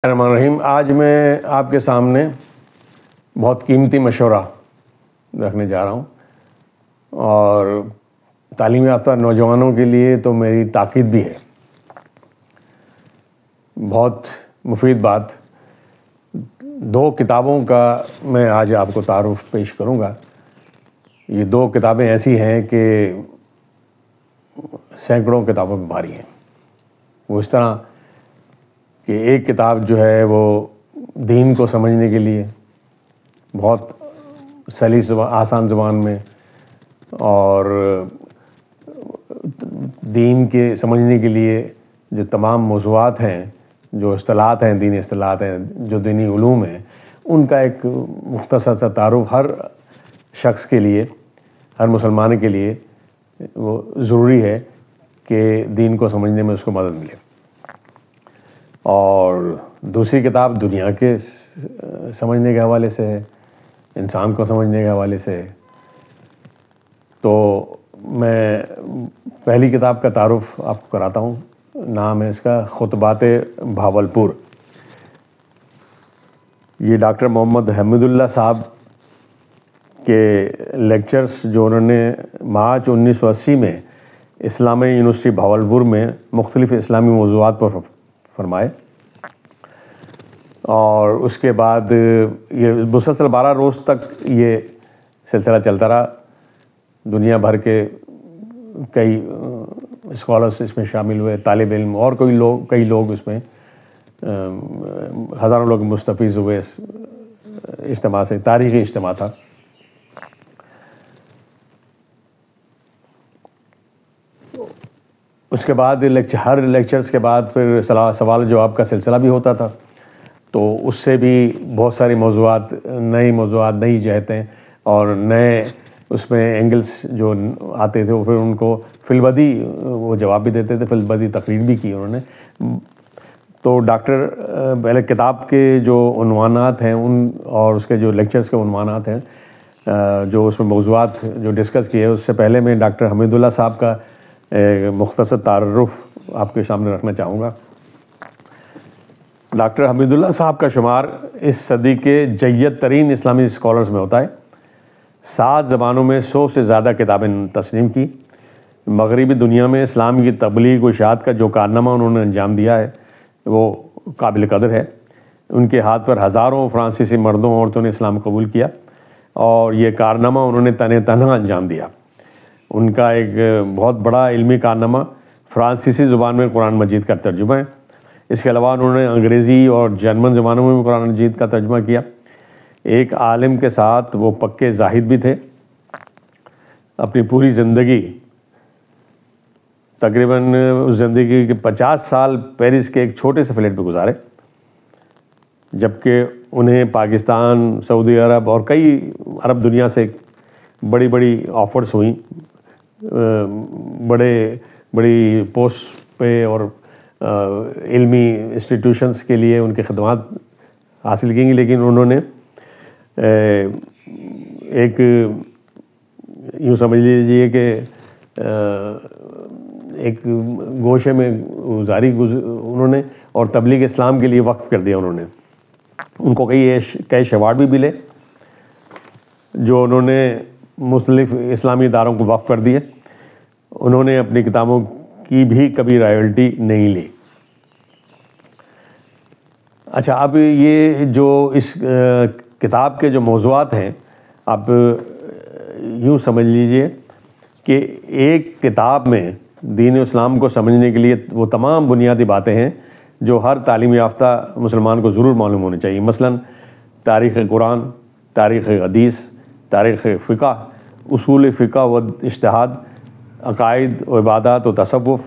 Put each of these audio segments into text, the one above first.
الرحمن الرحیم۔ آج میں آپ کے سامنے بہت قیمتی مشورہ رکھنے جا رہا ہوں، اور تعلیم یافتہ نوجوانوں کے لیے تو میری تاکید بھی ہے۔ بہت مفید بات، دو کتابوں کا میں آج آپ کو تعارف پیش کروں گا۔ یہ دو کتابیں ایسی ہیں کہ سینکڑوں کتابوں میں بھاری ہیں۔ وہ اس طرح کہ ایک کتاب جو ہے وہ دین کو سمجھنے کے لیے بہت سلیس آسان زبان میں، اور دین کے سمجھنے کے لیے جو تمام موضوعات ہیں، جو اصطلاحات ہیں، دینی اصطلاحات ہیں، جو دینی علوم ہیں، ان کا ایک مختصر سا تعارف ہر شخص کے لیے، ہر مسلمان کے لیے وہ ضروری ہے کہ دین کو سمجھنے میں اس کو مدد ملے۔ اور دوسری کتاب دنیا کے سمجھنے کے حوالے سے ہے، انسان کو سمجھنے کے حوالے سے ہے۔ تو میں پہلی کتاب کا تعارف آپ کو کراتا ہوں۔ نام ہے اس کا خطبات بھاولپور۔ یہ ڈاکٹر محمد حمید اللہ صاحب کے لیکچرز جو انہوں نے مارچ 1980 میں اسلامی یونیورسٹی بھاولپور میں مختلف اسلامی موضوعات پر فرمائے، اور اس کے بعد یہ مسلسل 12 روز تک یہ سلسلہ چلتا رہا۔ دنیا بھر کے کئی اسکالرس اس میں شامل ہوئے، طالب علم اور کئی لوگ اس میں، ہزاروں لوگ مستفیض ہوئے اس اجتماع سے۔ تاریخی اجتماع تھا۔ اس کے بعد ہر لیکچرز کے بعد پھر سوال جواب کا سلسلہ بھی ہوتا تھا، تو اس سے بھی بہت ساری موضوعات، نئی جہتیں اور نئے اس میں اینگلز جو آتے تھے، وہ پھر ان کو فی البدی وہ جواب بھی دیتے تھے، فی البدی تقریر بھی کی انہوں نے۔ تو ڈاکٹر پہلے کتاب کے جو عنوانات ہیں ان اور اس کے جو لیکچرز کے عنوانات ہیں، جو اس میں موضوعات جو ڈسکس کیے، اس سے پہلے میں ڈاکٹر حمید اللہ صاحب کا مختصر تعارف آپ کے سامنے رکھنا چاہوں گا۔ ڈاکٹر حمید اللہ صاحب کا شمار اس صدی کے جید ترین اسلامی اسکالرز میں ہوتا ہے۔ 7 زبانوں میں 100 سے زیادہ کتابیں تسلیم کی۔ مغربی دنیا میں اسلام کی تبلیغ و اشاعت کا جو کارنامہ انہوں نے انجام دیا ہے وہ قابل قدر ہے۔ ان کے ہاتھ پر ہزاروں فرانسیسی مردوں عورتوں نے اسلام قبول کیا، اور یہ کارنامہ انہوں نے تنہا انجام دیا۔ ان کا ایک بہت بڑا علمی کارنامہ فرانسیسی زبان میں قرآن مجید کا ترجمہ ہے۔ اس کے علاوہ انہوں نے انگریزی اور جرمن زبانوں میں بھی قرآن مجید کا ترجمہ کیا۔ ایک عالم کے ساتھ وہ پکے زاہد بھی تھے۔ اپنی پوری زندگی، تقریباً زندگی کے 50 سال پیرس کے ایک چھوٹے سے فلیٹ پہ گزارے، جبکہ انہیں پاکستان، سعودی عرب اور کئی عرب دنیا سے بڑی آفرز ہوئیں، بڑی پوسٹ پہ اور علمی انسٹیٹیوشنز کے لیے ان کی خدمات حاصل کی گئی، لیکن انہوں نے ایک یوں سمجھ لیجیے کہ ایک گوشے میں گزاری انہوں نے، اور تبلیغ اسلام کے لیے وقف کر دیا انہوں نے۔ ان کو کئی ایوارڈ بھی ملے جو انہوں نے مختلف اسلامی اداروں کو وقف کر دیے۔ انہوں نے اپنی کتابوں کی بھی کبھی رائلٹی نہیں لی۔ اچھا، اب یہ جو اس کتاب کے جو موضوعات ہیں، آپ یوں سمجھ لیجئے کہ ایک کتاب میں دین اسلام کو سمجھنے کے لیے وہ تمام بنیادی باتیں ہیں جو ہر تعلیم یافتہ مسلمان کو ضرور معلوم ہونی چاہیے۔ مثلاً تاریخ قرآن، تاریخ حدیث، تاریخ فقہ، اصول فقہ و اجتہاد، عقائد و عبادات و تصوف،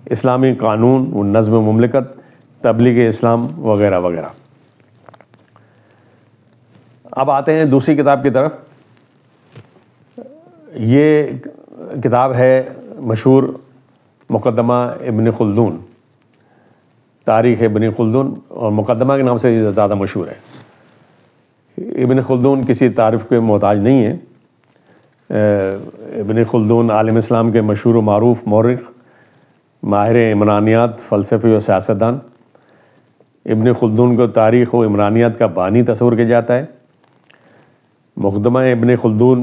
اسلامی قانون و نظم مملکت، تبلیغ اسلام وغیرہ وغیرہ۔ اب آتے ہیں دوسری کتاب کی طرف۔ یہ کتاب ہے مشہور مقدمہ ابن خلدون، تاریخ ابن خلدون، اور مقدمہ کے نام سے زیادہ مشہور ہے۔ ابن خلدون کسی تعریف کے محتاج نہیں ہے۔ ابن خلدون عالم اسلام کے مشہور و معروف مورخ، ماہر عمرانیات، فلسفی و سیاستدان، ابن خلدون کو تاریخ و عمرانیات کا بانی تصور کیا جاتا ہے۔ مقدمہ ابن خلدون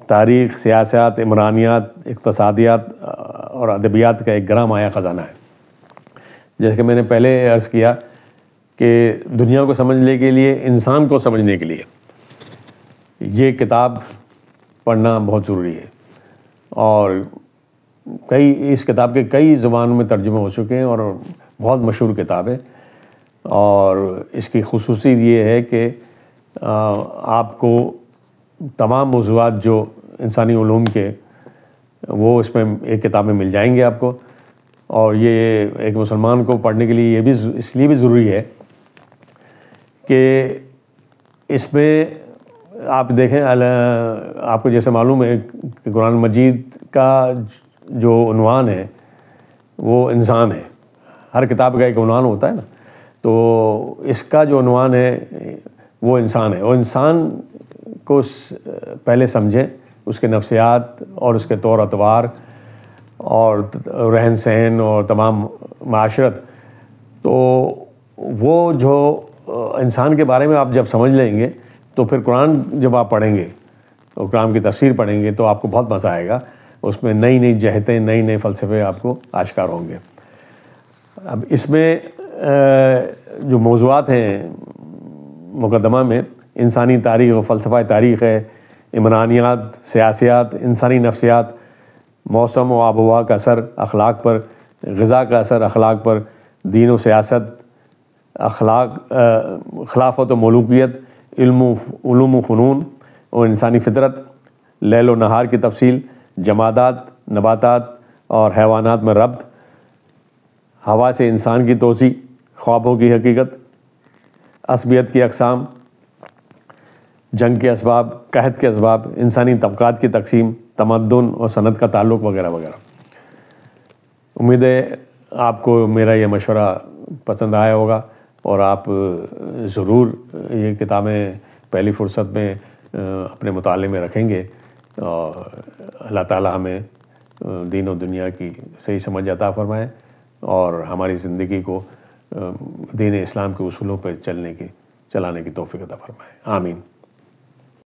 تاریخ، سیاست، عمرانیات، اقتصادیات اور ادبیات کا ایک گرہ مایہ خزانہ ہے۔ جیسے کہ میں نے پہلے عرض کیا کہ دنیا کو سمجھنے کے لیے، انسان کو سمجھنے کے لیے یہ کتاب پڑھنا بہت ضروری ہے، اور اس کتاب کے کئی زبانوں میں ترجمے ہو چکے ہیں اور بہت مشہور کتاب ہے۔ اور اس کی خصوصیت یہ ہے کہ آپ کو تمام موضوعات جو انسانی علوم کے وہ اس میں ایک کتاب میں مل جائیں گے آپ کو۔ اور یہ ایک مسلمان کو پڑھنے کے لیے یہ بھی اس لیے بھی ضروری ہے کہ اس میں آپ دیکھیں، آپ کو جیسے معلوم ہے کہ قرآن مجید کا جو عنوان ہے وہ انسان ہے۔ ہر کتاب کا ایک عنوان ہوتا ہے نا، تو اس کا جو عنوان ہے وہ انسان ہے، اور انسان کو پہلے سمجھیں، اس کے نفسیات اور اس کے طور اطوار اور رہن سہن اور تمام معاشرت۔ تو وہ جو انسان کے بارے میں آپ جب سمجھ لیں گے تو پھر قرآن جب آپ پڑھیں گے اور قرآن کی تفسیر پڑھیں گے تو آپ کو بہت مزہ آئے گا، اس میں نئی نئی جہتیں، نئی نئے فلسفے آپ کو آشکار ہوں گے۔ اب اس میں جو موضوعات ہیں مقدمہ میں، انسانی تاریخ و فلسفہ تاریخ ہے، عمرانیات، سیاسیات، انسانی نفسیات، موسم و آب و ہوا کا اثر اخلاق پر، غذا کا اثر اخلاق پر، دین و سیاست، خلافت و ملوکیت، علوم و فنون اور انسانی فطرت، لیل و نہار کی تفصیل، جمادات، نباتات اور حیوانات میں ربط، ہوا سے انسان کی توسیع، خوابوں کی حقیقت، عصبیت کی اقسام، جنگ کے اسباب، قحط کے اسباب، انسانی طبقات کی تقسیم، تمدن اور صنعت کا تعلق وغیرہ وغیرہ۔ امید ہے آپ کو میرا یہ مشورہ پسند آیا ہوگا، اور آپ ضرور یہ کتابیں پہلی فرصت میں اپنے مطالعے میں رکھیں گے، اور اللہ تعالی ہمیں دین و دنیا کی صحیح سمجھ عطا فرمائے اور ہماری زندگی کو دین اسلام کے اصولوں پر چلانے کی توفیق عطا فرمائے۔ آمین۔